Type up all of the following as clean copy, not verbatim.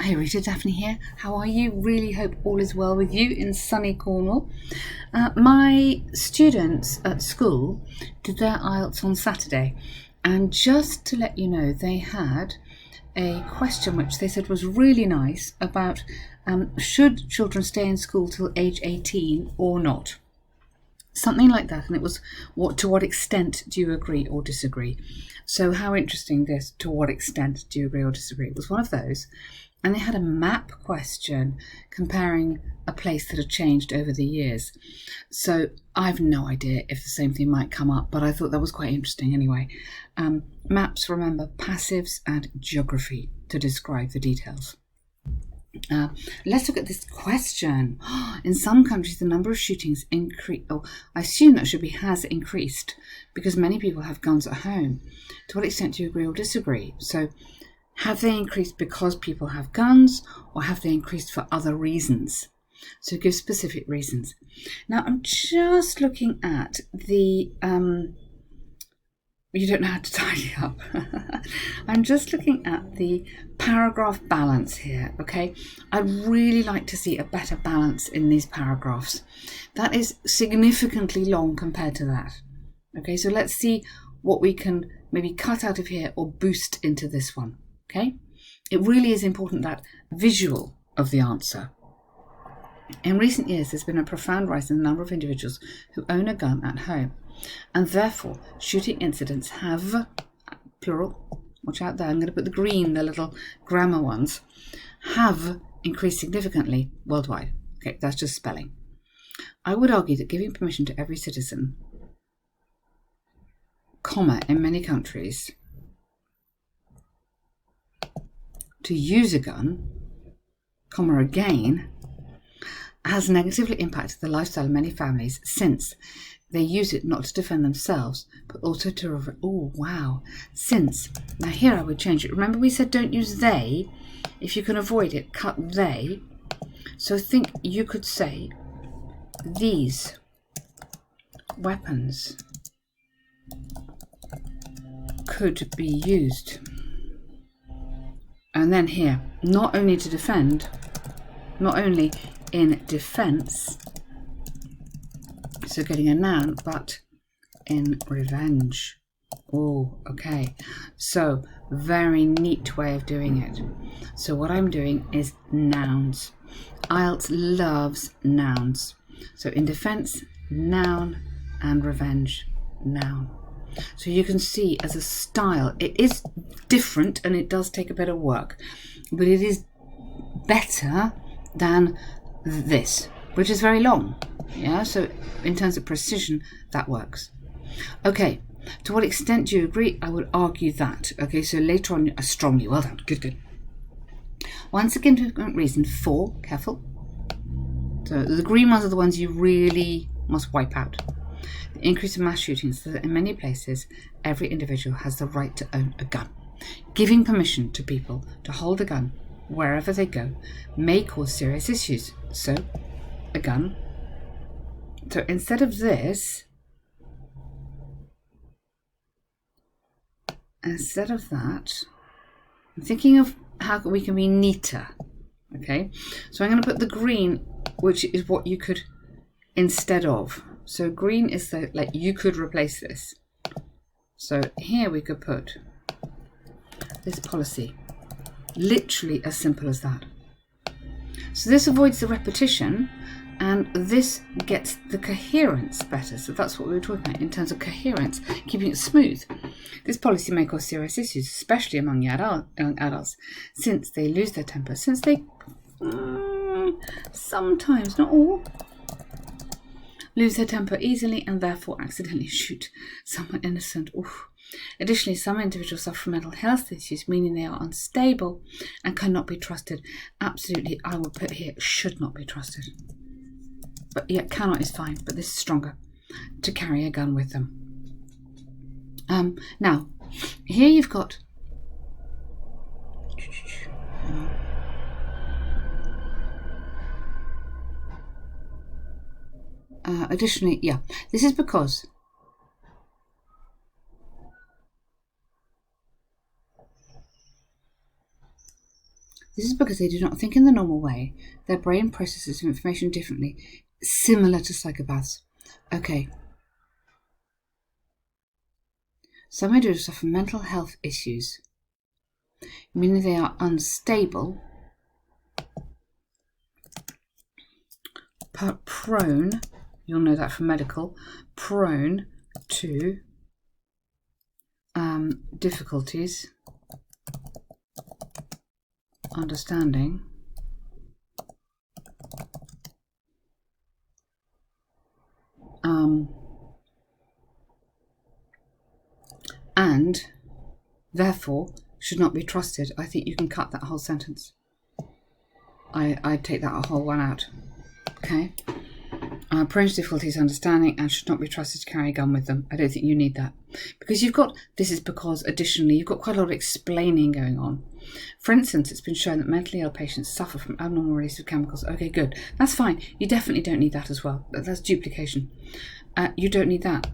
Hey Rita, Daphne here. How are you? Really hope all is well with you in sunny Cornwall. My students at school did their IELTS on Saturday, and just to let you know, they had a question which they said was really nice about should children stay in school till age 18 or not? Something like that, and it was to what extent do you agree or disagree? So how interesting this, to what extent do you agree or disagree? It was one of those. And they had a map question comparing a place that had changed over the years. So I've no idea if the same thing might come up, but I thought that was quite interesting anyway. Maps, remember, passives and geography to describe the details. Let's look at this question. In some countries, the number of shootings increased. Oh, I assume that should be has increased because many people have guns at home. To what extent do you agree or disagree? So, have they increased because people have guns, or have they increased for other reasons? So, give specific reasons. Now, I'm just looking at the. You don't know how to tidy up. I'm just looking at the paragraph balance here, okay? I'd really like to see a better balance in these paragraphs. That is significantly long compared to that. Okay, so let's see what we can maybe cut out of here or boost into this one, okay? It really is important, that visual of the answer. In recent years, there's been a profound rise in the number of individuals who own a gun at home. And therefore, shooting incidents have, plural, watch out there, I'm going to put the green, the little grammar ones, have increased significantly worldwide. Okay, that's just spelling. I would argue that giving permission to every citizen, comma, in many countries, to use a gun, comma, again, has negatively impacted the lifestyle of many families since they use it not to defend themselves, but also to, since, now here I would change it. Remember we said don't use they. If you can avoid it, cut they. So think you could say these weapons could be used. And then here, not only to defend, not only in defense, so getting a noun, but in revenge. Oh, okay. So very neat way of doing it. So what I'm doing is nouns. IELTS loves nouns. So in defense, noun, and revenge, noun. So you can see as a style, it is different and it does take a bit of work, but it is better than this, which is very long. Yeah, so in terms of precision, that works. Okay, to what extent do you agree? I would argue that. Okay, so later on, strongly, well done, good. Once again, significant reason for, careful. So the green ones are the ones you really must wipe out. The increase in mass shootings, so that in many places, every individual has the right to own a gun. Giving permission to people to hold a gun wherever they go may cause serious issues. So, a gun. So instead of this, instead of that, I'm thinking of how we can be neater. Okay, so I'm going to put the green, which is what you could instead of. So green is the, like, you could replace this. So here we could put this policy. Literally as simple as that. So this avoids the repetition, and this gets the coherence better. So that's what we were talking about in terms of coherence, keeping it smooth. This policy may cause serious issues, especially among young adults, since they lose their temper, since they sometimes, not all, lose their temper easily and therefore accidentally shoot someone innocent. Oof. Additionally, some individuals suffer from mental health issues, meaning they are unstable and cannot be trusted. Absolutely, I would put here, should not be trusted. But yeah, cannot is fine, but this is stronger, to carry a gun with them. Now, here you've got... additionally, yeah, this is because This is because they do not think in the normal way. Their brain processes information differently, similar to psychopaths. Okay. Some individuals suffer mental health issues, meaning they are unstable, prone, you'll know that from medical, prone to difficulties understanding and therefore should not be trusted. I think you can cut that whole sentence. I'd take that whole one out. Okay. Prone to difficulties understanding and should not be trusted to carry a gun with them. I don't think you need that. Because this is because additionally you've got quite a lot of explaining going on. For instance, it's been shown that mentally ill patients suffer from abnormal release of chemicals. Okay, good. That's fine. You definitely don't need that as well. That's duplication. You don't need that.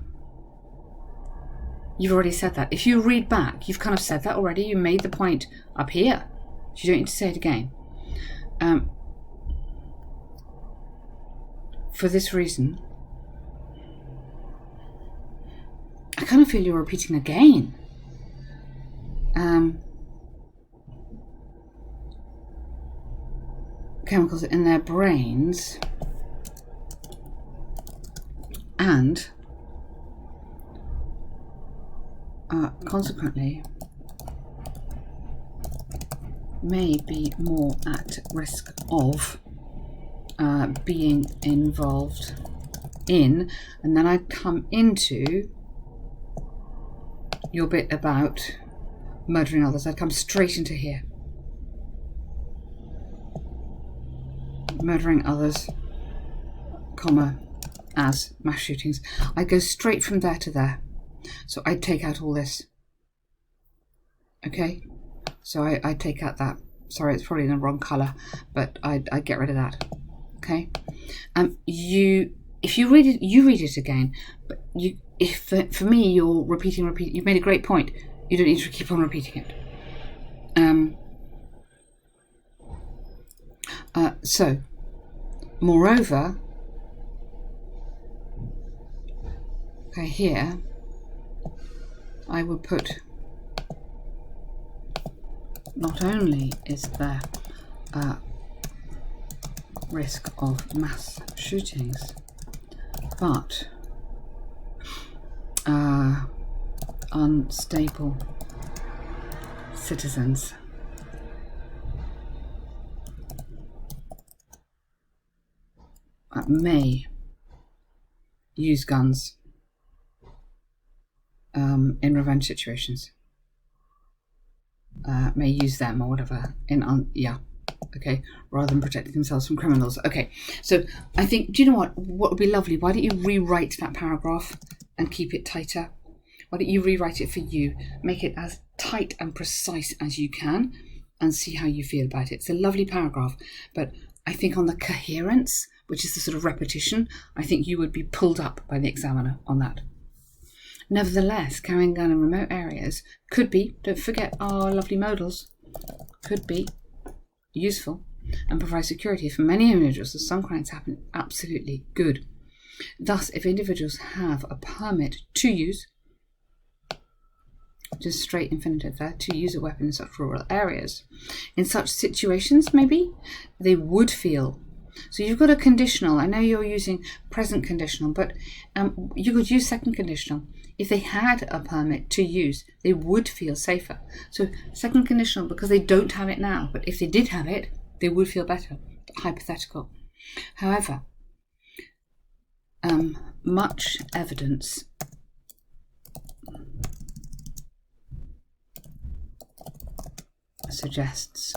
You've already said that. If you read back, you've kind of said that already. You made the point up here. So you don't need to say it again. For this reason, I kind of feel you're repeating again. Chemicals in their brains and consequently may be more at risk of being involved in, and then I come into your bit about murdering others. I'd come straight into here. Murdering others, comma, as mass shootings. I'd go straight from there to there. So I'd take out all this. Okay? So I'd take out that. Sorry, it's probably in the wrong colour, but I'd get rid of that. Okay? If you read it, you read it again. But for me, you're repeating. You've made a great point. You don't need to keep on repeating it. So, moreover, okay, here I would put not only is there risk of mass shootings, but unstable citizens may use guns in revenge situations. May use them or whatever okay, rather than protecting themselves from criminals. Okay, so I think, do you know what would be lovely? Why don't you rewrite that paragraph and keep it tighter? Why don't you rewrite it for you? Make it as tight and precise as you can and see how you feel about it. It's a lovely paragraph, but I think on the coherence, which is the sort of repetition, I think you would be pulled up by the examiner on that. Nevertheless, carrying a gun in remote areas could be, don't forget our lovely modals, could be useful and provide security for many individuals, as some crimes happen. Absolutely good. Thus, if individuals have a permit to use, just straight infinitive there, to use a weapon in such rural areas, in such situations, maybe they would feel. So you've got a conditional. I know you're using present conditional, but you could use second conditional. If they had a permit to use, they would feel safer. So second conditional, because they don't have it now, but if they did have it, they would feel better. Hypothetical. However, much evidence suggests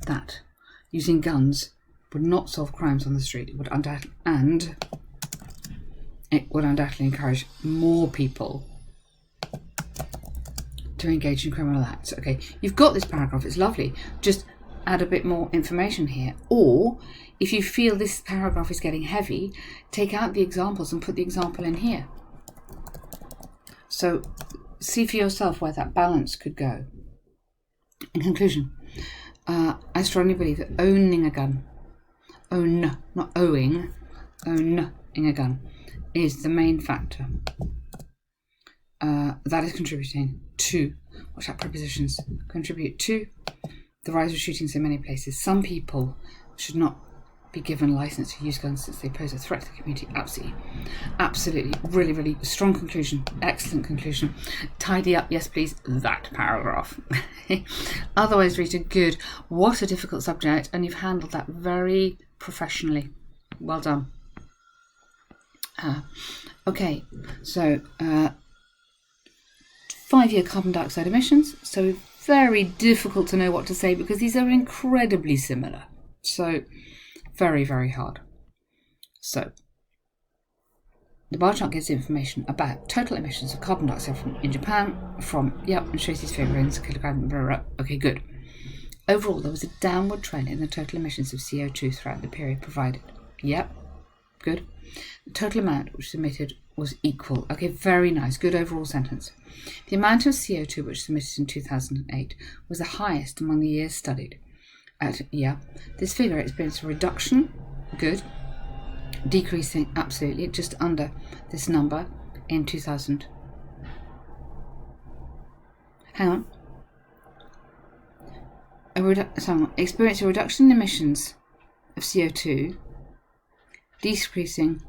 that using guns would not solve crimes on the street. It would undoubtedly encourage more people to engage in criminal acts. Okay, you've got this paragraph, it's lovely. Just add a bit more information here. Or, if you feel this paragraph is getting heavy, take out the examples and put the example in here. So, see for yourself where that balance could go. In conclusion, I strongly believe that owning a gun, not owning a gun, is the main factor that is contributing to, watch out, prepositions, contribute to the rise of shootings in many places. Some people should not be given license to use guns since they pose a threat to the community. Absolutely, really, really strong conclusion, excellent conclusion. Tidy up, yes please, that paragraph. Otherwise, Rita, good. What a difficult subject, and you've handled that very professionally. Well done. Okay, so 5-year carbon dioxide emissions. So very difficult to know what to say because these are incredibly similar. So very, very hard. So the bar chart gives information about total emissions of carbon dioxide in Japan and shows these figures in kilogram. Blah, blah, blah. Okay, good. Overall, there was a downward trend in the total emissions of CO2 throughout the period provided. Yep, good. The total amount which was emitted was equal. Okay, very nice. Good overall sentence. The amount of CO2 which was emitted in 2008 was the highest among the years studied. This figure experienced a reduction. Good. Decreasing, absolutely, just under this number in 2000. Hang on. Experienced a reduction in emissions of CO2, decreasing.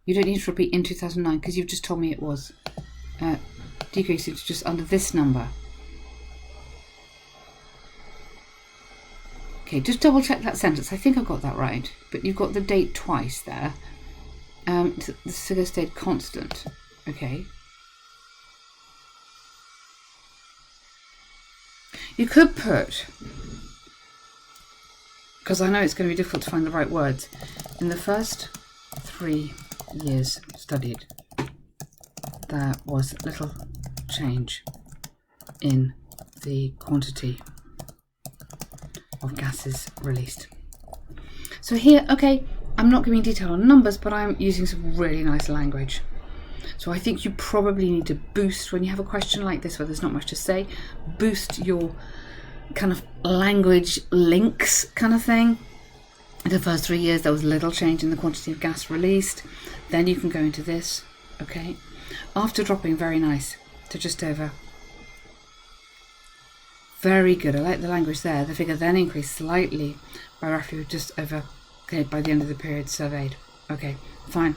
You don't need to repeat in 2009 because you've just told me it was decreasing to just under this number. Okay, just double check that sentence. I think I got that right, but you've got the date twice there. The figure stayed constant. Okay. You could put, because I know it's going to be difficult to find the right words, in the first 3 years studied, there was little change in the quantity of gases released. So here, okay, I'm not giving detail on numbers, but I'm using some really nice language. So I think you probably need to boost, when you have a question like this where there's not much to say, boost your kind of language links kind of thing. In the first 3 years, there was little change in the quantity of gas released. Then you can go into this, okay? After dropping, very nice, to just over. Very good, I like the language there. The figure then increased slightly by roughly just over, okay, by the end of the period surveyed. Okay, fine.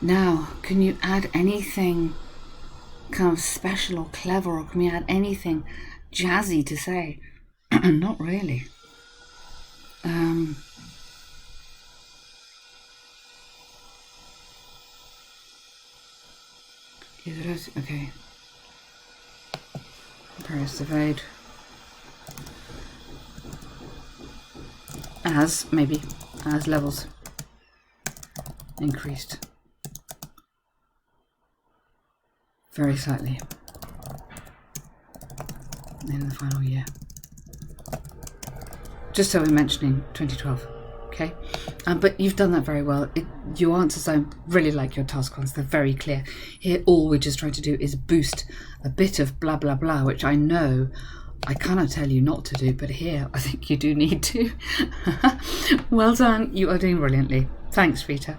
Now, can you add anything kind of special or clever, or can we add anything jazzy to say? Not really. Okay. Period surveyed as levels increased very slightly in the final year. Just so we're mentioning 2012, okay? But you've done that very well. Your answers, I really like your task ones. They're very clear. Here, all we're just trying to do is boost a bit of blah, blah, blah, which I know I cannot tell you not to do, but here I think you do need to. Well done. You are doing brilliantly. Thanks, Rita.